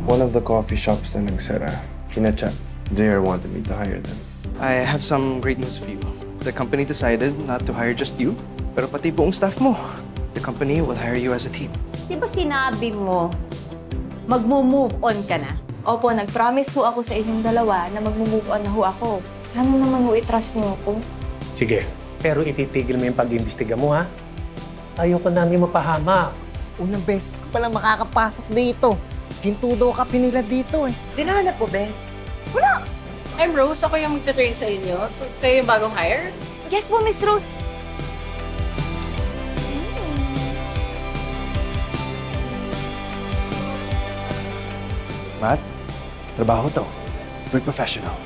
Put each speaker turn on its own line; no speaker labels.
One of the coffee shops na nagsara, kinachat. JR wanted me to hire them.
I have some great news for you. The company decided not to hire just you, pero pati buong staff mo. The company will hire you as a team.
Di ba sinabi mo, magmo-move on ka na?
Opo, nag-promise ho ako sa inyong dalawa na mag-move on na ho ako. Sana naman ho i-trust niyo ako.
Sige, pero ititigil mo yung pag-imbestiga mo, ha? Ayoko namin mapahamak.
Unang beses ko palang makakapasok dito. Ginto daw ka pinila dito eh.
Sinahanap mo, be?
I'm Rose. Ako yung magta-train sa inyo. So, kayo yung bagong hire?
Yes po, Miss Rose.
Matt, trabaho to. We're professional.